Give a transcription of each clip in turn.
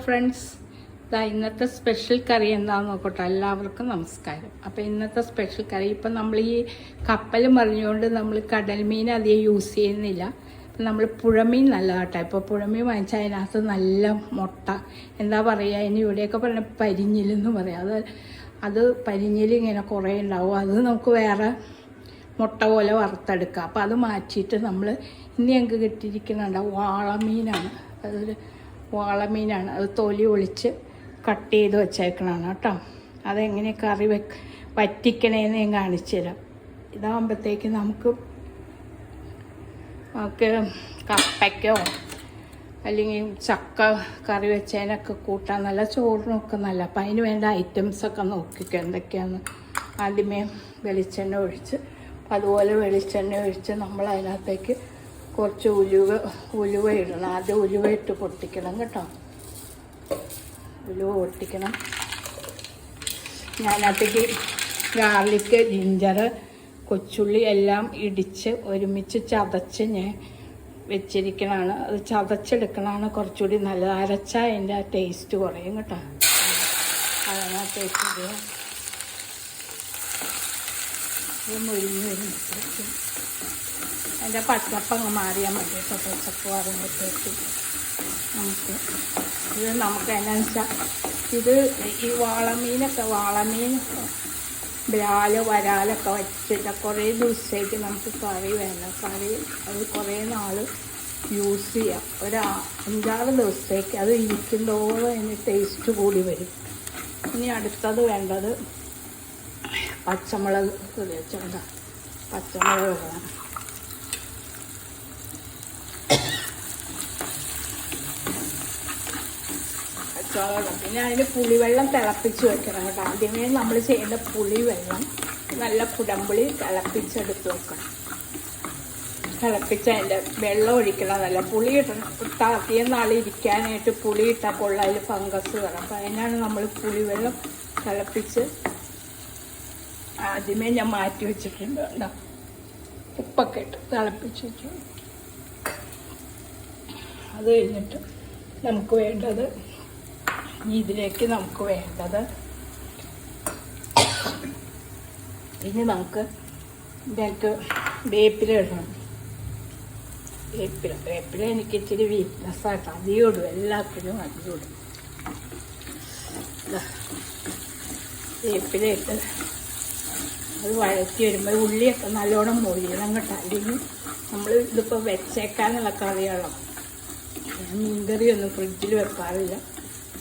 Friends, ഇന്നത്തെ special കറി എന്താണെന്ന് നോക്കട്ടെ. എല്ലാവർക്കും നമസ്കാരം. അപ്പോൾ ഇന്നത്തെ സ്പെഷ്യൽ കറി, ഇപ്പം നമ്മൾ ഈ കപ്പൽ മറിഞ്ഞുകൊണ്ട് നമ്മൾ കടൽ മീൻ അധികം യൂസ് ചെയ്യുന്നില്ല. നമ്മൾ പുഴമീൻ നല്ല കേട്ടോ. ഇപ്പോൾ പുഴമീൻ വാങ്ങിച്ചാൽ അതിനകത്ത് നല്ല മുട്ട, എന്താ പറയുക, ഇനി ഇവിടെയൊക്കെ പറഞ്ഞ പരിഞ്ഞിലെന്ന് പറയാം. അത് പരിഞ്ഞിൽ ഇങ്ങനെ കുറേ ഉണ്ടാവും. അത് നമുക്ക് വേറെ മുട്ട പോലെ വറുത്തെടുക്കാം. അപ്പോൾ അത് മാറ്റിയിട്ട് നമ്മൾ ഇന്ന് ഞങ്ങൾക്ക് കിട്ടിയിരിക്കുന്നുണ്ട് വാളമീനാണ്. അതൊരു വാളമീനാണ്. അത് തൊലി ഒളിച്ച് കട്ട് ചെയ്ത് വെച്ചേക്കണതാണ് കേട്ടോ. അതെങ്ങനെ കറി വറ്റിക്കണേന്ന് ഞാൻ കാണിച്ചു തരാം. ഇതാകുമ്പോഴത്തേക്ക് നമുക്ക് കപ്പയ്ക്കോ അല്ലെങ്കിൽ ചക്ക കറി വെച്ചതിനൊക്കെ കൂട്ടാൻ നല്ല, ചോറിനൊക്കെ നല്ല. അപ്പം അതിന് വേണ്ട ഐറ്റംസൊക്കെ നോക്കിക്കോ എന്തൊക്കെയാണ്. ആദ്യമേ വെളിച്ചെണ്ണ ഒഴിച്ച്, അതുപോലെ വെളിച്ചെണ്ണ ഒഴിച്ച് നമ്മൾ അതിനകത്തേക്ക് കുറച്ച് ഉലുവ ഇടണം. ആദ്യം ഉലുവ ഇട്ട് പൊട്ടിക്കണം കേട്ടോ. ഉലുവ പൊട്ടിക്കണം. ഞാനകത്തേക്ക് ഗാർലിക്ക്, ജിഞ്ചർ, കൊച്ചുള്ളി എല്ലാം ഇടിച്ച് ഒരുമിച്ച് ചതച്ച് ഞാൻ വെച്ചിരിക്കണതാണ്. അത് ചതച്ചെടുക്കണതാണ് കുറച്ചുകൂടി നല്ലത്. അരച്ചാൽ അതിൻ്റെ ടേസ്റ്റ് കുറയും കേട്ടോ. അതിനകത്തേക്ക് ഇടുക. ഇത് മുരിഞ്ഞ് വരുമ്പോഴത്തേക്ക് അതിൻ്റെ പച്ചപ്പ് അങ്ങ് മാറിയാൽ മതി കേട്ടോ. പച്ചപ്പ് വരുമ്പോഴത്തേക്ക് നമുക്ക് എന്നാന്ന് വെച്ചാൽ ഇത് ഈ വാളമീൻ ബ്രാല് വരാലൊക്കെ വച്ചിട്ട് കുറേ ദിവസത്തേക്ക് നമുക്ക് കറി വേണം. കറി അത് കുറേ നാൾ യൂസ് ചെയ്യാം. ഒരു 5-6 ദിവസത്തേക്ക് അത് ഇരിക്കുന്തോറും അതിന് ടേസ്റ്റ് കൂടി വരും. ഇനി അടുത്തത് വേണ്ടത് പച്ചമുളക് വെച്ചോണ്ട. പച്ചമുളക് വേണം. പിന്നെ അതിന് പുളിവെള്ളം തിളപ്പിച്ച് വെക്കണം കേട്ടോ. ആദ്യമേ നമ്മൾ ചെയ്യേണ്ട പുളിവെള്ളം നല്ല കുടമ്പുളി തിളപ്പിച്ചെടുത്ത് വെക്കണം. തിളപ്പിച്ച് അതിൻ്റെ വെള്ളം ഒഴിക്കണം. നല്ല പുളി ഇടണം. അധികം നാൾ ഇരിക്കാനായിട്ട് പുളി ഇട്ടാൽ കൊള്ള അതിൽ ഫംഗസ് വരണം. അപ്പം അതിനാണ് നമ്മൾ പുളിവെള്ളം തിളപ്പിച്ച് ആദ്യമേ ഞാൻ മാറ്റി വെച്ചിട്ടുണ്ട് കേട്ടോ. ഉപ്പൊക്കെ ഇട്ട് തിളപ്പിച്ച് വെച്ചു. അത് കഴിഞ്ഞിട്ട് നമുക്ക് വേണ്ടത്, ഇതിലേക്ക് നമുക്ക് വേണ്ടത്, ഇനി നമുക്ക് ഇതിലേക്ക് വേപ്പില ഇടണം. വേപ്പില എനിക്ക് ഇച്ചിരി വീക്ക്നെസ്സായിട്ട് അധികം ഇടും. എല്ലാത്തിനും അധികം ഇടും. വേപ്പില ഇട്ട് അത് വഴറ്റി വരുമ്പോൾ ഉള്ളിയൊക്കെ നല്ലോണം മൊഴിയണം കേട്ടോ. അല്ലെങ്കിൽ നമ്മൾ ഇതിപ്പോൾ വെച്ചേക്കാനുള്ള കറികളും, മീൻകറിയൊന്നും ഫ്രിഡ്ജിൽ വെക്കാറില്ല.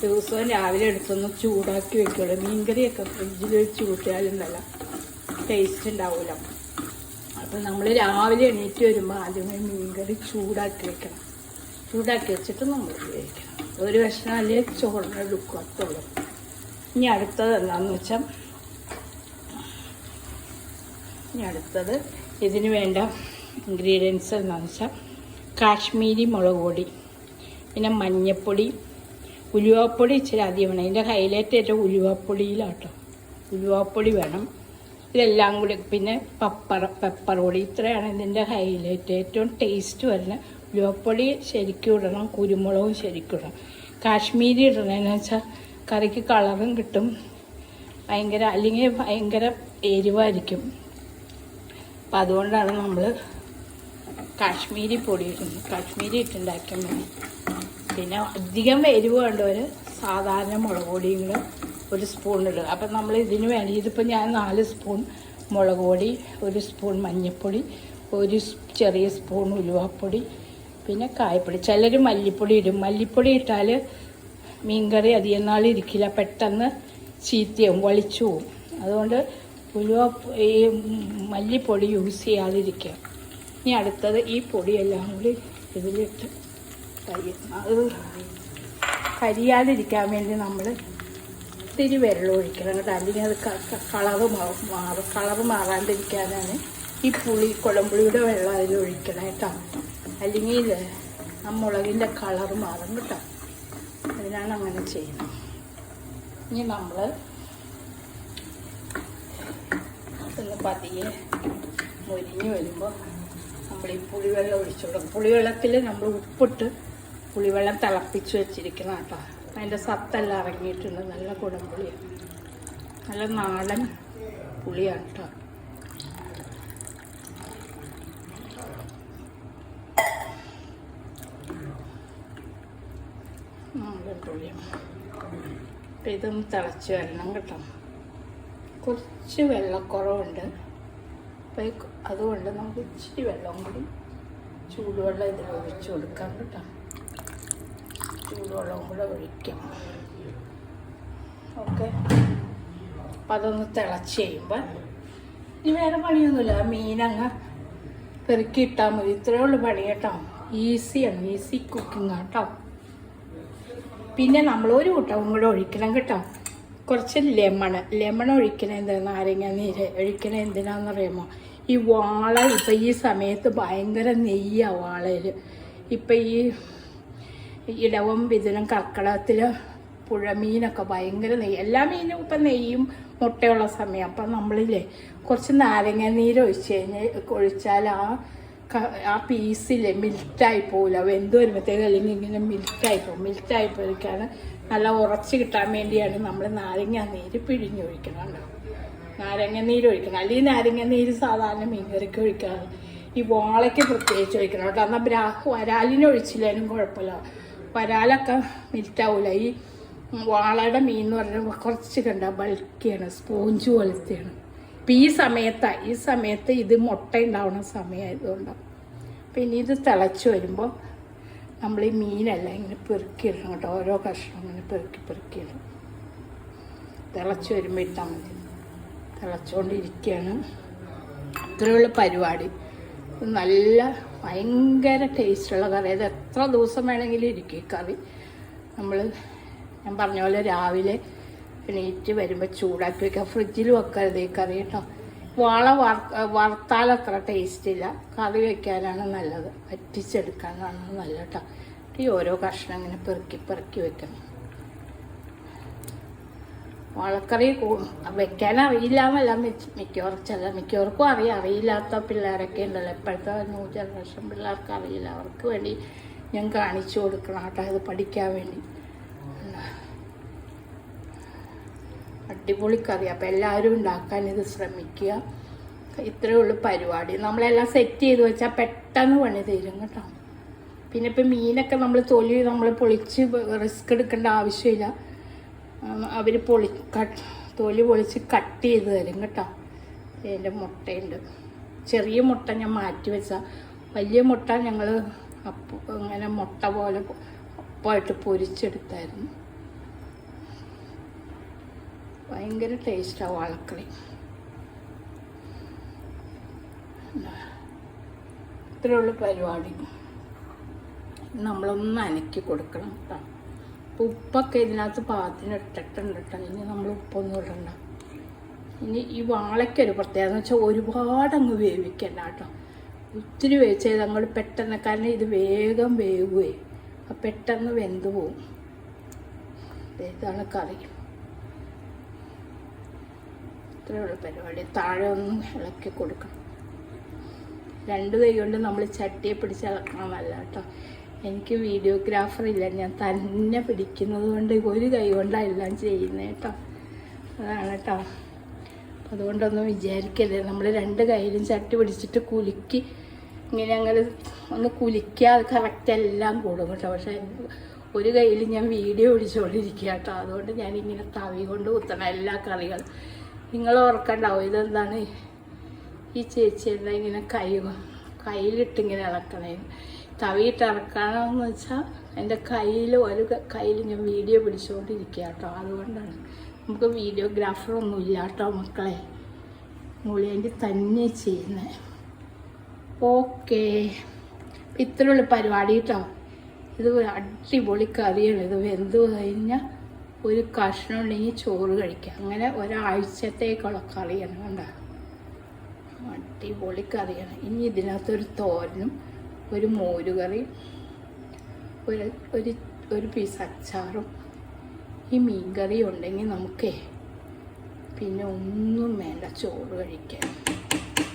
ദിവസവും രാവിലെ എടുത്തൊന്ന് ചൂടാക്കി വെക്കുള്ളൂ. മീൻകറിയൊക്കെ ഫ്രിഡ്ജിൽ വെച്ച് കൂട്ടിയാലുണ്ടല്ല ടേസ്റ്റ് ഉണ്ടാവില്ല. അപ്പം നമ്മൾ രാവിലെ എണീറ്റ് വരുമ്പോൾ ആദ്യമേ മീൻകറി ചൂടാക്കി വെക്കണം. ചൂടാക്കി വെച്ചിട്ട് നമ്മൾ ഉപയോഗിക്കണം. ഒരു കഷ്ണം അല്ലേ ചോറിന് എടുക്കത്തുള്ളൂ. ഇനി അടുത്തത് എന്താണെന്ന് വെച്ചാൽ, ഇതിന് വേണ്ട ഇൻഗ്രീഡിയൻസ് എന്താണെന്ന് വെച്ചാൽ കാശ്മീരി മുളക് പൊടി, പിന്നെ മഞ്ഞൾപ്പൊടി, ഉലുവാപ്പൊടി ഇച്ചിരി അധികം വേണം. ഇതിൻ്റെ ഹൈലൈറ്റ് ഏറ്റവും ഉലുവാപ്പൊടിയിലാട്ടോ. ഉലുവാപ്പൊടി വേണം. ഇതെല്ലാം കൂടി, പിന്നെ പെപ്പർ പൊടി. ഇത്രയാണ് ഇതിൻ്റെ ഹൈലൈറ്റ്. ഏറ്റവും ടേസ്റ്റ് വരുന്നത് ഉലുവാപ്പൊടി ശരിക്കും ഇടണം, കുരുമുളകും ശരിക്കും ഇടണം. കാശ്മീരി ഇടണമെന്ന് വെച്ചാൽ കറിക്ക് കളറും കിട്ടും. അല്ലെങ്കിൽ ഭയങ്കര എരിവായിരിക്കും. അപ്പം അതുകൊണ്ടാണ് നമ്മൾ കാശ്മീരി പൊടി ഇടുന്നത്. കാശ്മീരി ഇട്ടുണ്ടാക്കിയാൽ മതി. പിന്നെ അധികം എരിവ് വേണ്ടവർ സാധാരണ മുളക് പൊടിയും കൂടെ 1 സ്പൂൺ ഇടുക. അപ്പം നമ്മൾ ഇതിന് വേണ്ടി, ഇതിപ്പോൾ ഞാൻ 4 സ്പൂൺ മുളക് പൊടി, 1 സ്പൂൺ മഞ്ഞൾപ്പൊടി, 1 ചെറിയ സ്പൂൺ ഉലുവാപ്പൊടി, പിന്നെ കായപ്പൊടി. ചിലർ മല്ലിപ്പൊടി ഇടും. മല്ലിപ്പൊടി ഇട്ടാൽ മീൻകറി അധികം നാൾ ഇരിക്കില്ല, പെട്ടെന്ന് ചീത്തയാവും, വളിച്ചു പോവും. അതുകൊണ്ട് ഈ മല്ലിപ്പൊടി യൂസ് ചെയ്യാതിരിക്കുക. ഇനി അടുത്തത് ഈ പൊടിയെല്ലാം കൂടി ഇതിലിട്ട് അത് കരിയാതിരിക്കാൻ വേണ്ടി നമ്മൾ ഇത്തിരി വെള്ളം ഒഴിക്കണം കേട്ടോ. അല്ലെങ്കിൽ അത് കളറ് മാറാണ്ടിരിക്കാനാണ് ഈ കുടംപുളിയുടെ വെള്ളം അതിൽ ഒഴിക്കണം കേട്ടോ. അല്ലെങ്കിൽ ആ മുളകിൻ്റെ കളറ് മാറും കേട്ടോ. അതിനാണ് അങ്ങനെ ചെയ്യുന്നത്. ഇനി നമ്മൾ ഒന്ന് പതിയെ മൊരിഞ്ഞ് വരുമ്പോൾ നമ്മൾ ഈ പുളിവെള്ളം ഒഴിച്ചു കൊടുക്കും. പുളിവെള്ളത്തിൽ നമ്മൾ ഉപ്പിട്ട് പുളിവെള്ളം തിളപ്പിച്ച് വെച്ചിരിക്കണം കേട്ടോ. അതിൻ്റെ സത്തെല്ലാം ഇറങ്ങിയിട്ടുണ്ട്. നല്ല കുടംപുളിയാണ്, നല്ല നാടൻ പുളിയാണ് കേട്ടോ. നാടൻ പുളിയാണ്. അപ്പം ഇതൊന്ന് തിളച്ച് വരണം കേട്ടോ. കുറച്ച് വെള്ളക്കുറവുണ്ട്. അപ്പം അതുകൊണ്ട് നമുക്ക് ഇച്ചിരി വെള്ളം കൂടി ചൂടുവെള്ളം ഇതിൽ ഒഴിച്ച് കൊടുക്കാം കേട്ടോ. ചൂടുവെള്ളം കൂടെ ഒഴിക്കണം. ഓക്കെ. അപ്പം അതൊന്ന് തിളച്ച് കഴിയുമ്പോൾ ഇനി വേറെ പണിയൊന്നുമില്ല. മീനങ്ങ് പെറുക്കി ഇട്ടാൽ മതി. ഇത്രയേ ഉള്ളൂ പണി കേട്ടോ. ഈസിയാണ്, ഈസി കുക്കിംഗ് കേട്ടോ. പിന്നെ നമ്മൾ ഒരു കൂട്ടവും കൂടെ ഒഴിക്കണം കേട്ടോ. കുറച്ച് ലെമൺ ഒഴിക്കണ എന്താ, നാരങ്ങ നീര് ഒഴിക്കണ എന്തിനാണെന്നറിയാമോ? ഈ വാള ഇപ്പം ഈ സമയത്ത് ഭയങ്കര നെയ്യാണ് വാളയിൽ. ഇപ്പം ഈ ഇടവം ഇതിനും കർക്കിടകത്തിൽ പുഴമീനൊക്കെ ഭയങ്കര നെയ്യ്. എല്ലാ മീനും ഇപ്പം നെയ്യും മുട്ടയുള്ള സമയം. അപ്പം നമ്മളില്ലേ കുറച്ച് നാരങ്ങ നീര് ഒഴിച്ചാൽ ആ പീസില്ലേ മിൽറ്റായി പോകില്ല. വെന്ത് വരുമ്പോഴത്തേക്ക് അല്ലെങ്കിൽ ഇങ്ങനെ മിൽറ്റായി പോകും. മിൽറ്റായി പോയിക്കാണ് നല്ല ഉറച്ച് കിട്ടാൻ വേണ്ടിയാണ് നമ്മൾ നാരങ്ങ നീര് പിഴിഞ്ഞൊഴിക്കണം. നാരങ്ങ നീര് ഒഴിക്കണം. അല്ലെങ്കിൽ നാരങ്ങ നീര് സാധാരണ മീൻകറിക്ക് ഒഴിക്കാറ്. ഈ വാളയ്ക്ക് പ്രത്യേകിച്ച് ഒഴിക്കണം കേട്ടോ. എന്നാൽ വരാലിന് ഒഴിച്ചില്ലേനും കുഴപ്പമില്ല. വരാലൊക്കെ മിൽറ്റാവില്ല. ഈ വാളയുടെ മീൻ എന്ന് പറഞ്ഞാൽ കുറച്ച് കണ്ട ബൾക്കിയാണ്, സ്പോഞ്ച് പോലത്തെയാണ്. ഇപ്പം ഈ സമയത്ത് ഇത് മുട്ട ഉണ്ടാവുന്ന സമയമായതുകൊണ്ടാണ്. പിന്നെ ഇത് തിളച്ച് വരുമ്പോൾ നമ്മൾ ഈ മീനെല്ലാം ഇങ്ങനെ പെറുക്കിയിടണം കേട്ടോ. ഓരോ കഷ്ണം ഇങ്ങനെ പെറുക്കിയിടും. തിളച്ച് വരുമ്പോൾ ഇട്ടാൽ മതി. തിളച്ചുകൊണ്ടിരിക്കുകയാണ്. ഇത്രയുള്ള പരിപാടി. നല്ല ഭയങ്കര ടേസ്റ്റുള്ള കറി. അത് എത്ര ദിവസം വേണമെങ്കിലും ഇരിക്കും ഈ കറി. ഞാൻ പറഞ്ഞ പോലെ രാവിലെ എണീറ്റ് വരുമ്പോൾ ചൂടാക്കി വയ്ക്കുക. ഫ്രിഡ്ജിൽ വെക്കരുത് ഈ കറി കേട്ടോ. വാള വറുത്താൽ അത്ര ടേസ്റ്റ് ഇല്ല. കറി വയ്ക്കാനാണ് നല്ലത്, വറ്റിച്ചെടുക്കാനാണ് നല്ലത് കേട്ടോ. ഈ ഓരോ കഷ്ണം ഇങ്ങനെ പെറുക്കി വെക്കണം. വാളക്കറി വെക്കാൻ അറിയില്ല എന്നല്ല മിക്കവർക്കും അറിയില്ലാത്ത പിള്ളേരൊക്കെ ഉണ്ടല്ലോ. ഇപ്പോഴത്തെ ന്യൂ ജനറേഷൻ പിള്ളേർക്ക് അറിയില്ല. അവർക്ക് വേണ്ടി ഞാൻ കാണിച്ചു കൊടുക്കണം കേട്ടോ, ഇത് പഠിക്കാൻ വേണ്ടി. അടിപൊളി കറി. അപ്പം എല്ലാവരും ഉണ്ടാക്കാൻ ഇത് ശ്രമിക്കുക. ഇത്രയേ ഉള്ളൂ പരിപാടി. നമ്മളെല്ലാം സെറ്റ് ചെയ്ത് വെച്ചാൽ പെട്ടെന്ന് പണി തീരും കേട്ടോ. പിന്നെ ഇപ്പം മീനൊക്കെ നമ്മൾ പൊളിച്ച് റിസ്ക് എടുക്കേണ്ട ആവശ്യമില്ല. അവർ തൊലി പൊളിച്ച് കട്ട് ചെയ്ത് തരും കേട്ടോ. അതിൻ്റെ മുട്ടയുണ്ട്. ചെറിയ മുട്ട ഞാൻ മാറ്റി വെച്ചാൽ, വലിയ മുട്ട ഞങ്ങൾ ഇങ്ങനെ മുട്ട പോലെ ഒപ്പമായിട്ട് പൊരിച്ചെടുത്തായിരുന്നു. ഭയങ്കര ടേസ്റ്റാണ് വാളക്കറി. ഇത്രയുള്ള പരിപാടി. നമ്മളൊന്ന് അനക്കി കൊടുക്കണം കേട്ടോ. ഉപ്പൊക്കെ ഇതിനകത്ത് പാകത്തിന് ഇട്ടിട്ടുണ്ട് കേട്ടോ. ഇനി നമ്മൾ ഉപ്പൊന്നും ഇടണ്ട. ഇനി ഈ വാളയ്ക്കൊരു പ്രത്യേകത എന്ന് വെച്ചാൽ ഒരുപാടങ്ങ് വേവിക്കണ്ട കേട്ടോ. ഒത്തിരി വേവിച്ചത് അങ്ങോട്ട് പെട്ടെന്ന്, കാരണം ഇത് വേഗം വേവുകയെ, അപ്പം പെട്ടെന്ന് വെന്ത് പോവും. ഇതാണ് കറി. ഇത്രയുള്ള പരിപാടി. താഴെ ഒന്ന് ഇളക്കി കൊടുക്കണം. 2 കൈ കൊണ്ട് നമ്മൾ ചട്ടിയെ പിടിച്ച് ഇളക്കണമെന്നല്ല കേട്ടോ. എനിക്ക് വീഡിയോഗ്രാഫർ ഇല്ല, ഞാൻ തന്നെ പിടിക്കുന്നത് കൊണ്ട് 1 കൈ കൊണ്ടാണ് എല്ലാം ചെയ്യുന്നത് കേട്ടോ. അതാണ് കേട്ടോ. അതുകൊണ്ടൊന്നും വിചാരിക്കല്ലേ. നമ്മൾ 2 കൈയിലും ചട്ടി പിടിച്ചിട്ട് കുലുക്കി ഇങ്ങനെ അങ്ങനെ ഒന്ന് കുലിക്കാതെ കറക്റ്റ് എല്ലാം കൂടും കേട്ടോ. പക്ഷേ 1 കൈയിൽ ഞാൻ വീഡിയോ പിടിച്ചുകൊണ്ടിരിക്കുക കേട്ടോ. അതുകൊണ്ട് ഞാനിങ്ങനെ തവി കൊണ്ട് കുത്തണം എല്ലാ കറികളും. നിങ്ങൾ ഓർക്കണ്ടാവും ഇതെന്താണ് ഈ ചേച്ചി എന്താ ഇങ്ങനെ കയ്യിലിട്ടിങ്ങനെ ഇളക്കണേ. തവിയിട്ട് ഇറക്കണമെന്ന് വെച്ചാൽ എൻ്റെ ഒരു കയ്യിൽ ഞാൻ വീഡിയോ പിടിച്ചുകൊണ്ടിരിക്കുക കേട്ടോ. അതുകൊണ്ടാണ്. നമുക്ക് വീഡിയോഗ്രാഫറൊന്നും ഇല്ല കേട്ടോ മക്കളെ. മുളിയൻ്റെ തന്നെ ചെയ്യുന്നത്. ഓക്കേ, ഇത്രയുള്ള പരിപാടി കേട്ടോ. ഇത് അടിപൊളി കറിയാണ്. ഇത് വെന്ത് കഴിഞ്ഞാൽ ഒരു കഷ്ണം ഉണ്ടെങ്കിൽ ചോറ് കഴിക്കാം. അങ്ങനെ ഒരാഴ്ചത്തേക്കുള്ള കറിയാണ് കണ്ട. അടിപൊളി കറിയാണ്. ഇനി ഇതിനകത്തൊരു തോരനും ഒരു മോരുകറി, ഒരു പീസ് അച്ചാറും ഈ മീൻ കറി ഉണ്ടെങ്കിൽ നമുക്കേ പിന്നെ ഒന്നും വേണ്ട ചോറ് കഴിക്കാൻ.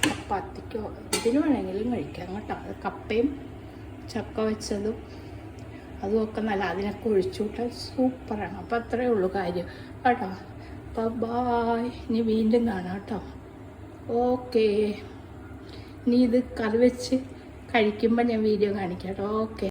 ചപ്പാത്തിക്കോ ഇതിന് വേണമെങ്കിലും കഴിക്കാം കേട്ടോ. അത് കപ്പയും ചക്ക വെച്ചതും അതുമൊക്കെ നല്ല അതിനൊക്കെ ഒഴിച്ചുവിട്ടാൽ സൂപ്പറാണ്. അപ്പോൾ അത്രയേ ഉള്ളൂ കാര്യം കേട്ടോ. അപ്പോൾ ബായ്, ഇനി വീണ്ടും കാണാം കേട്ടോ. ഓക്കേ, ഇനി ഇത് കറി വെച്ച് കഴിക്കുമ്പോൾ ഞാൻ വീഡിയോ കാണിക്കാം കേട്ടോ. ഓക്കെ.